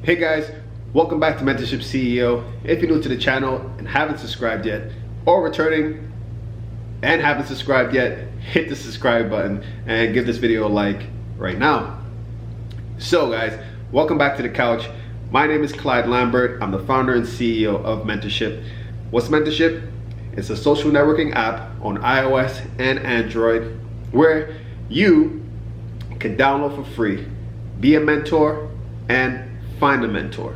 Hey guys, welcome back to Mentorship CEO. If you're new to the channel and haven't subscribed yet, or returning and haven't subscribed yet, hit the subscribe button and give this video a like right now. So guys, welcome back to the couch. My name is Clyde Lambert. I'm the founder and CEO of Mentorship. What's Mentorship? It's a social networking app on iOS and Android where you can download for free, be a mentor, and find a mentor.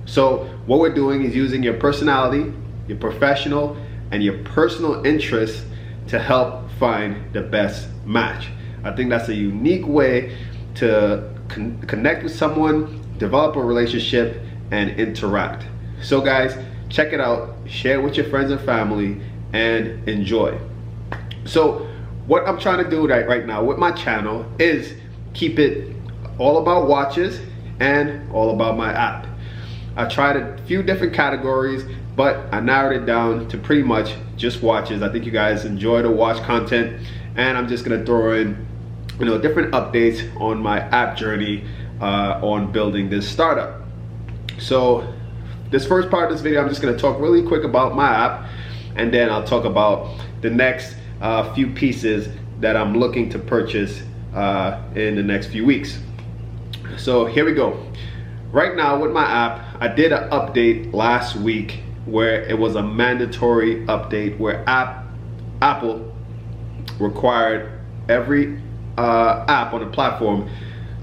So what we're doing is using your personality, your professional, and your personal interests to help find the best match. I think that's a unique way to connect with someone, develop a relationship, and interact. So guys, check it out, share it with your friends and family, and enjoy. So what I'm trying to do right now with my channel is keep it all about watches and all about my app. I tried a few different categories, but I narrowed it down to pretty much just watches. I think you guys enjoy the watch content, and I'm just gonna throw in different updates on my app journey on building this startup. So this first part of this video, I'm just gonna talk really quick about my app, and then I'll talk about the next few pieces that I'm looking to purchase in the next few weeks. So here we go. Right now with my app, I did an update last week where it was a mandatory update where Apple required every app on the platform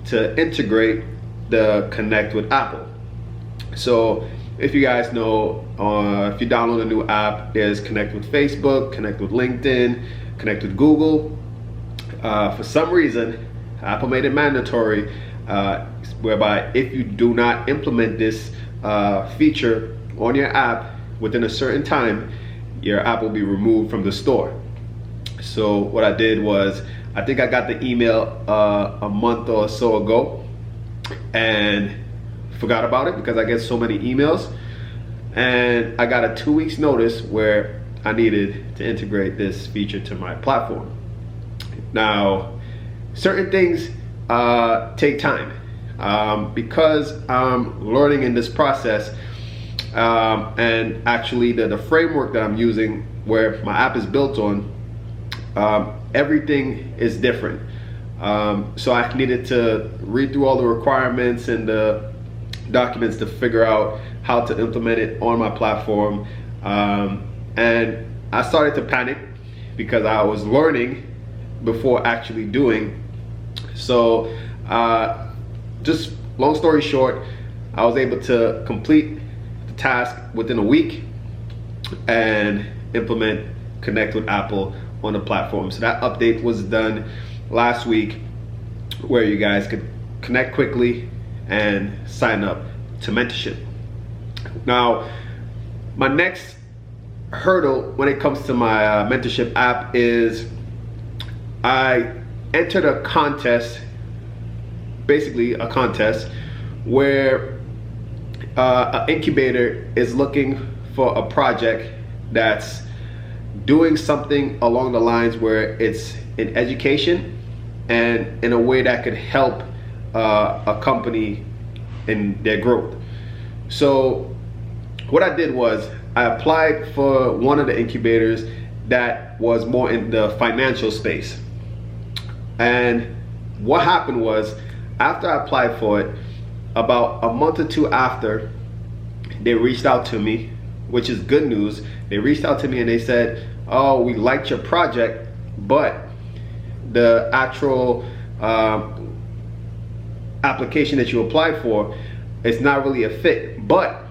to integrate the Connect with Apple. So if you guys know, if you download a new app, there's Connect with Facebook, Connect with LinkedIn, Connect with Google. For some reason, Apple made it mandatory whereby if you do not implement this feature on your app within a certain time, your app will be removed from the store. So what I did was, I think I got the email a month or so ago and forgot about it because I get so many emails, and I got a 2 weeks notice where I needed to integrate this feature to my platform. Now, certain things take time because I'm learning in this process, and actually the framework that I'm using where my app is built on, everything is different. So I needed to read through all the requirements and the documents to figure out how to implement it on my platform, and I started to panic because I was learning before actually doing. So just long story short, I was able to complete the task within a week and implement Connect with Apple on the platform. So that update was done last week where you guys could connect quickly and sign up to Mentorship. Now, my next hurdle when it comes to my Mentorship app is I entered a contest, basically a contest where an incubator is looking for a project that's doing something along the lines where it's in education and in a way that could help a company in their growth. So what I did was I applied for one of the incubators that was more in the financial space. And what happened was, after I applied for it, about a month or two after, they reached out to me, which is good news. They reached out to me and they said, oh, we liked your project, but the actual application that you applied for, it's not really a fit, but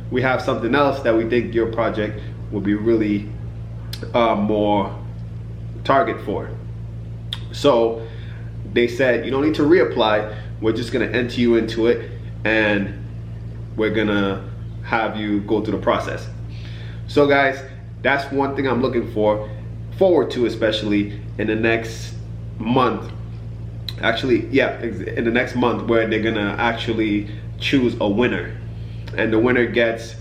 we have something else that we think your project will be really more target for. So they said, you don't need to reapply, we're just gonna enter you into it and we're gonna have you go through the process. So guys, that's one thing I'm looking forward to, especially in the next month. Actually, yeah, in the next month, where they're gonna actually choose a winner, and the winner gets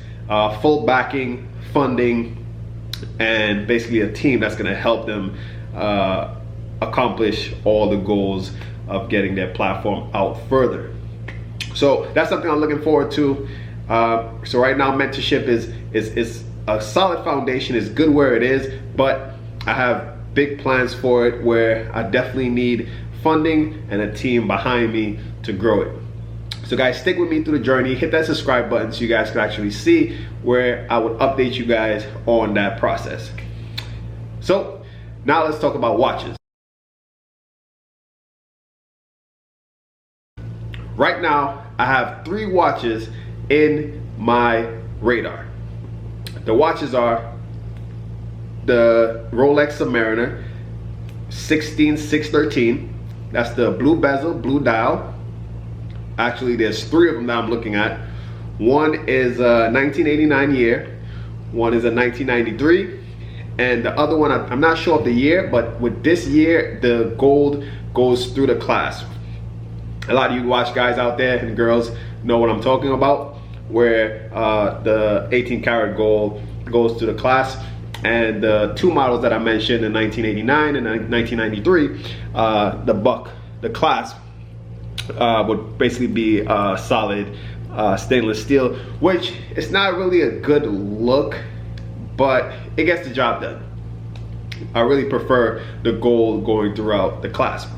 full backing, funding, and basically a team that's gonna help them accomplish all the goals of getting their platform out further. So that's something I'm looking forward to. So right now, mentorship is a solid foundation, is good where it is, but I have big plans for it where I definitely need funding and a team behind me to grow it. So guys, stick with me through the journey. Hit that subscribe button so you guys can actually see where I would update you guys on that process. So now let's talk about watches. Right now, I have 3 watches in my radar. The watches are the Rolex Submariner 16613. That's the blue bezel, blue dial. Actually, there's 3 of them that I'm looking at. One is a 1989 year, one is a 1993, and the other one, I'm not sure of the year, but with this year, the gold goes through the clasp. A lot of you watch guys out there and girls know what I'm talking about, where the 18 karat gold goes through the clasp. And the 2 models that I mentioned in 1989 and 1993, the clasp would basically be solid stainless steel, which is not really a good look, but it gets the job done. I really prefer the gold going throughout the clasp.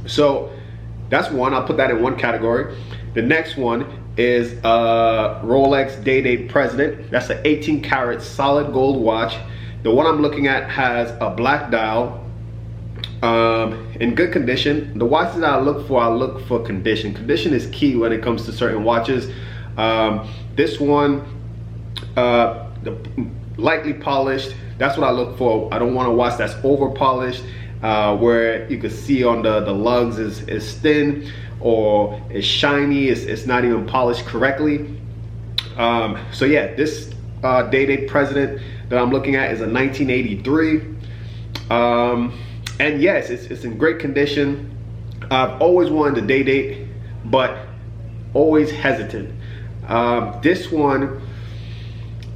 So that's one. I'll put that in one category. The next one is Rolex Day-Date President. That's an 18 karat solid gold watch. The one I'm looking at has a black dial, in good condition. The watches that I look for condition. Condition is key when it comes to certain watches. This one, lightly polished. That's what I look for. I don't want a watch that's over polished, where you can see on the lugs is thin or it's shiny, it's not even polished correctly. So yeah, this Day-Date President that I'm looking at is a 1983. And yes, it's in great condition. I've always wanted a Day-Date, but always hesitant. This one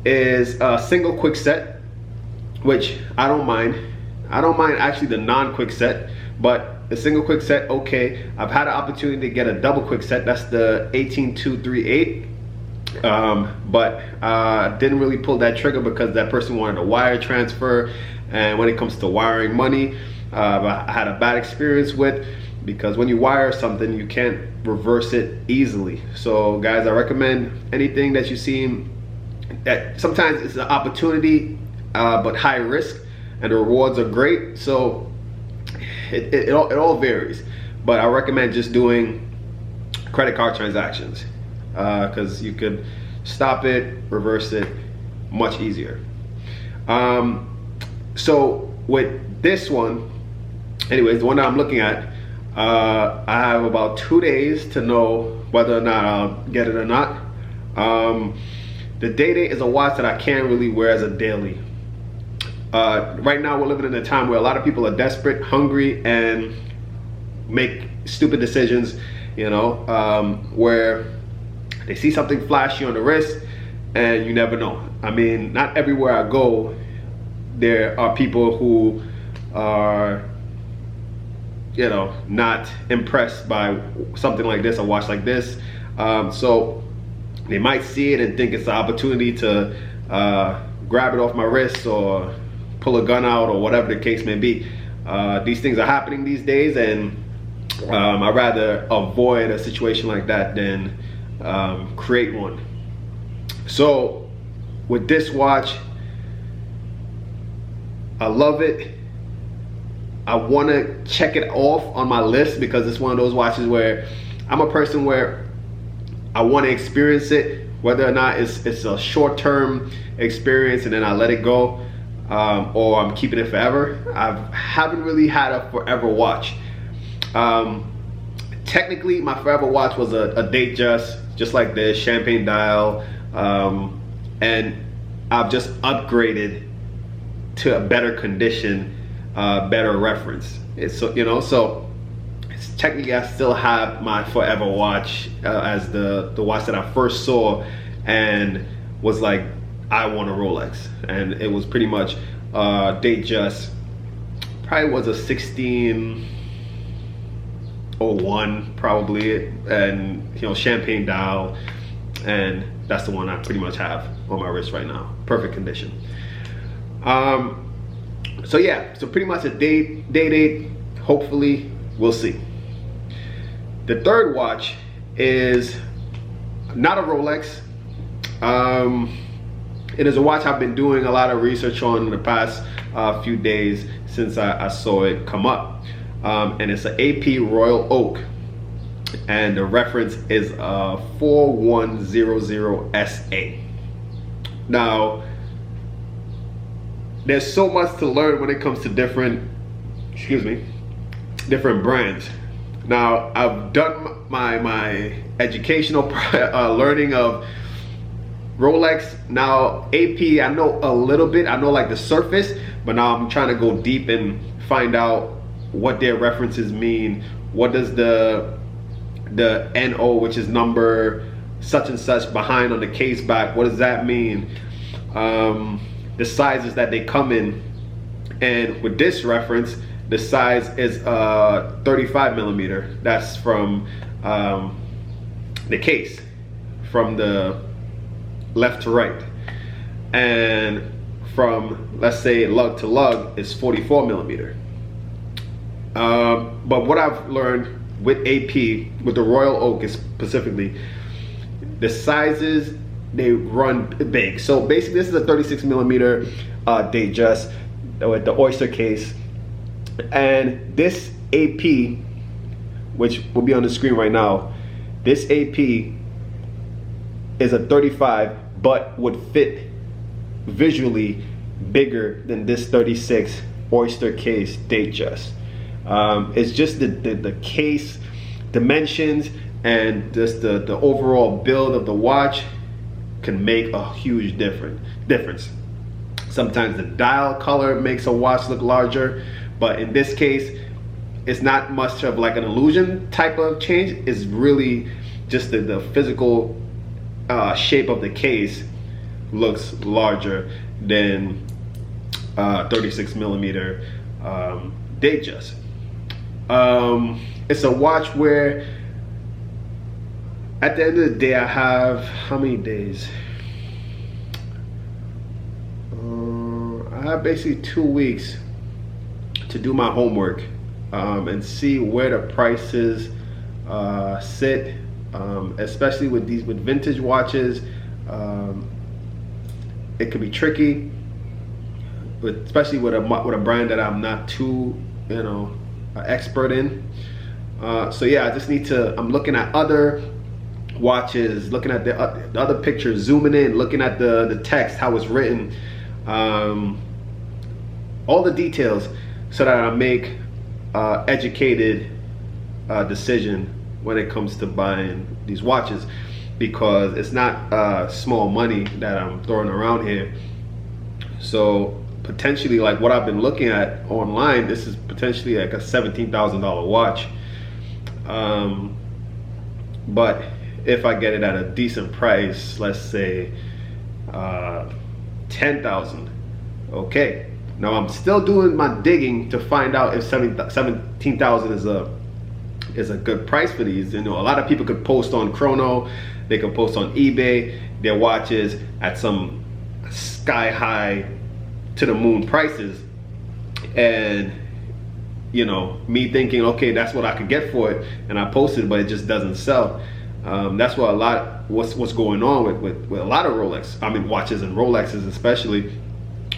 is a single quick set, which I don't mind. I don't mind actually the non-quick set, but the single quick set, okay. I've had an opportunity to get a double quick set. That's the 18238. But didn't really pull that trigger because that person wanted a wire transfer, and when it comes to wiring money, I had a bad experience with, because when you wire something you can't reverse it easily. So guys, I recommend anything that you see that sometimes it's an opportunity, but high risk, and the rewards are great. So it all varies, but I recommend just doing credit card transactions, because you could stop it, reverse it much easier. So with this one, anyways, the one that I'm looking at, I have about 2 days to know whether or not I'll get it or not. The Day-Date is a watch that I can't really wear as a daily. Right now we're living in a time where a lot of people are desperate, hungry, and make stupid decisions, you know, where they see something flashy on the wrist and you never know. I mean, not everywhere I go there are people who are, you know, not impressed by something like this, a watch like this. So they might see it and think it's an opportunity to grab it off my wrist or pull a gun out or whatever the case may be. These things are happening these days, and I'd rather avoid a situation like that than create one. So with this watch, I love it. I want to check it off on my list because it's one of those watches where I'm a person where I want to experience it, whether or not it's a short-term experience and then I let it go, or I'm keeping it forever. I haven't really had a forever watch. Technically, my forever watch was a Datejust, just like this, champagne dial, and I've just upgraded to a better condition, better reference. It's, you know, so it's technically I still have my forever watch as the watch that I first saw and was like, I want a Rolex, and it was pretty much Datejust. Probably was a 16, 01 probably, and you know, champagne dial, and that's the one I pretty much have on my wrist right now. Perfect condition. So yeah, so pretty much a date. Hopefully, we'll see. The third watch is not a Rolex. It is a watch I've been doing a lot of research on in the past few days since I saw it come up. And it's an AP Royal Oak, and the reference is 4100SA. Now, there's so much to learn when it comes to different brands. Now, I've done my educational learning of Rolex. Now, AP, I know a little bit. I know like the surface, but now I'm trying to go deep and find out what their references mean. What does the NO, which is number such and such behind on the case back, what does that mean? The sizes that they come in, and with this reference, the size is 35 millimeter. That's from the case, from the left to right, and from, let's say, lug to lug is 44 millimeter. But what I've learned with AP, with the Royal Oak specifically, the sizes, they run big. So basically, this is a 36 millimeter Datejust with the oyster case, and this AP, which will be on the screen right now, this AP is a 35, but would fit visually bigger than this 36 oyster case Datejust. It's just the case dimensions and just the overall build of the watch can make a huge difference. Sometimes the dial color makes a watch look larger, but in this case, it's not much of like an illusion type of change. It's really just the physical shape of the case looks larger than 36 millimeter Datejust. It's a watch where at the end of the day, I have how many days? I have basically 2 weeks to do my homework and see where the prices sit, especially with vintage watches. It could be tricky, but especially with a brand that I'm not too, expert in. So yeah, I just need to. I'm looking at other watches, looking at the other pictures, zooming in, looking at the text, how it's written, all the details, so that I make educated decision when it comes to buying these watches, because it's not small money that I'm throwing around here. So potentially, like what I've been looking at online, this is potentially like a $17,000 watch. But if I get it at a decent price, let's say $10,000, okay. Now I'm still doing my digging to find out if $17,000 is a good price for these. A lot of people could post on Chrono, they could post on eBay their watches at some sky high to the moon prices, and me thinking, okay, that's what I could get for it, and I posted, but it just doesn't sell. That's what what's going on with a lot of Rolex, watches and Rolexes especially,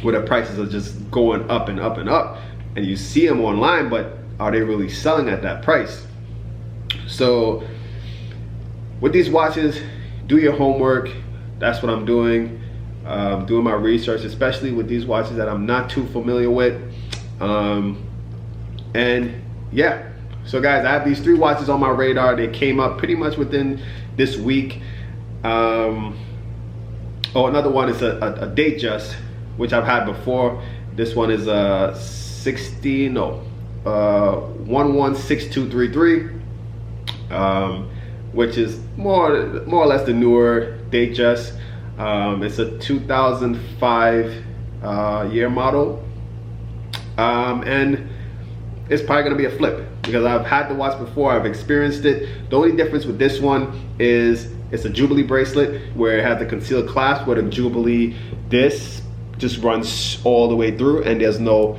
where the prices are just going up and up and up, and you see them online, but are they really selling at that price? So with these watches, do your homework. That's what I'm doing. Doing my research, especially with these watches that I'm not too familiar with. And yeah, so guys, I have these 3 watches on my radar. They came up pretty much within this week. Another one is a Datejust, which I've had before. This one is a 116233, which is more or less the newer Datejust. It's a 2005 year model, and it's probably gonna be a flip because I've had the watch before, I've experienced it. The only difference with this one is it's a Jubilee bracelet where it has the concealed clasp, where the Jubilee disc just runs all the way through and there's no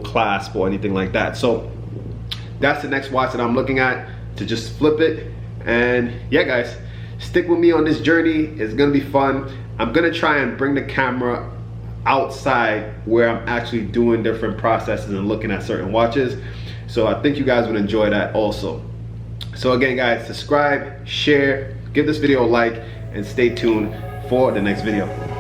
clasp or anything like that. So that's the next watch that I'm looking at, to just flip it. And yeah guys, stick with me on this journey. It's gonna be fun. I'm gonna try and bring the camera outside where I'm actually doing different processes and looking at certain watches. So I think you guys would enjoy that also. So again guys, subscribe, share, give this video a like, and stay tuned for the next video.